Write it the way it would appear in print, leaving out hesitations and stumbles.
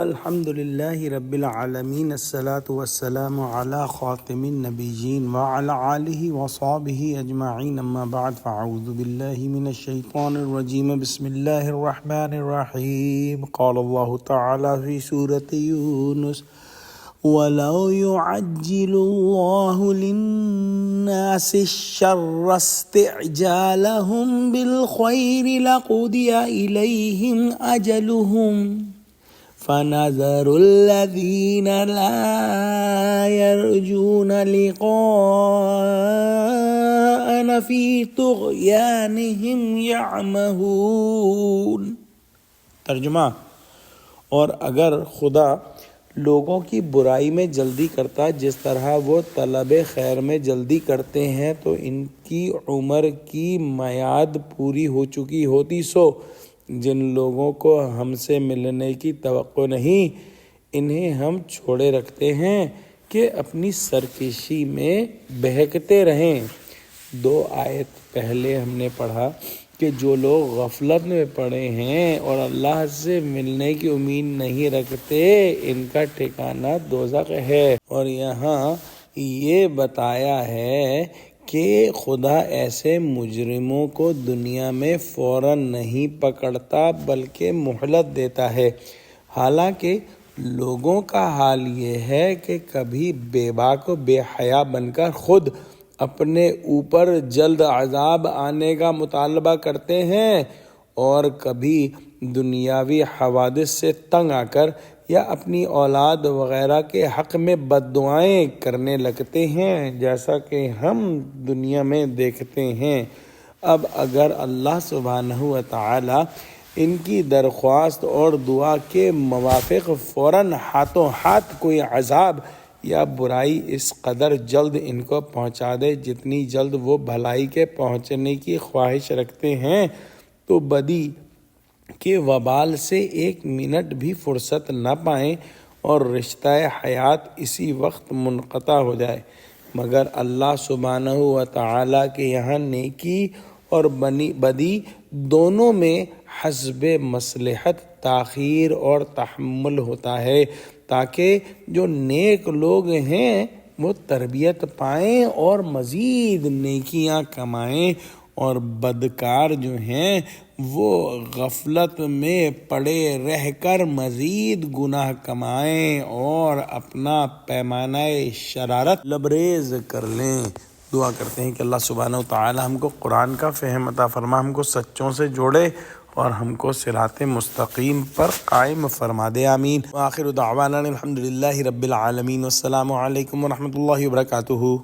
الحمد للہ رب العالمین، الصلاۃ والسلام علی خاتم النبیین وعلی آلہ وصحبہ اجمعین، اما بعد فاعوذ باللہ من الشیطان الرجیم، بسم اللہ الرحمن الرحیم۔ قال اللہ تعالی فی سورۃ یونس: وَلَوْ يُعَجِّلُ اللَّهُ لِلنَّاسِ الشَّرَّ اسْتِعْجَالَهُم بِالْخَيْرِ لَقُضِيَ إِلَيْهِمْ أَجَلُهُمْ فَنَذَرُ الَّذِينَ لَا يَرْجُونَ لِقَاءَنَا فِي طُغْيَانِهِمْ يَعْمَهُونَ۔ ترجمہ: اور اگر خدا لوگوں کی برائی میں جلدی کرتا جس طرح وہ طلب خیر میں جلدی کرتے ہیں تو ان کی عمر کی میعاد پوری ہو چکی ہوتی، سو جن لوگوں کو ہم سے ملنے کی توقع نہیں، انہیں ہم چھوڑے رکھتے ہیں کہ اپنی سرکشی میں بہکتے رہیں۔ 2 آیت پہلے ہم نے پڑھا کہ جو لوگ غفلت میں پڑے ہیں اور اللہ سے ملنے کی امید نہیں رکھتے، ان کا ٹھکانہ دوزخ ہے، اور یہاں یہ بتایا ہے کہ خدا ایسے مجرموں کو دنیا میں فوراً نہیں پکڑتا بلکہ مہلت دیتا ہے۔ حالانکہ لوگوں کا حال یہ ہے کہ کبھی بے باک و بے حیا بن کر خود اپنے اوپر جلد عذاب آنے کا مطالبہ کرتے ہیں، اور کبھی دنیاوی حوادث سے تنگ آ کر یا اپنی اولاد وغیرہ کے حق میں بد دعائیں کرنے لگتے ہیں، جیسا کہ ہم دنیا میں دیکھتے ہیں۔ اب اگر اللہ سبحانہ و تعالی ان کی درخواست اور دعا کے موافق فوراً ہاتھوں ہاتھ کوئی عذاب یا برائی اس قدر جلد ان کو پہنچا دے جتنی جلد وہ بھلائی کے پہنچنے کی خواہش رکھتے ہیں، تو بدی کے وبال سے 1 منٹ بھی فرصت نہ پائیں اور رشتہ حیات اسی وقت منقطع ہو جائے، مگر اللہ سبحانہ و تعالیٰ کے یہاں نیکی اور بدی دونوں میں حسب مصلحت تاخیر اور تحمل ہوتا ہے، تاکہ جو نیک لوگ ہیں وہ تربیت پائیں اور مزید نیکیاں کمائیں، اور بدکار جو ہیں وہ غفلت میں پڑے رہ کر مزید گناہ کمائیں اور اپنا پیمانہ شرارت لبریز کر لیں۔ دعا کرتے ہیں کہ اللہ سبحانہ و تعالی ہم کو قرآن کا فہم عطا فرما، ہم کو سچوں سے جوڑے اور ہم کو صراط مستقیم پر قائم فرما دے، آمین۔ وآخر دعوانا الحمد للہ رب العالمین، والسلام علیکم ورحمۃ اللہ وبرکاتہ۔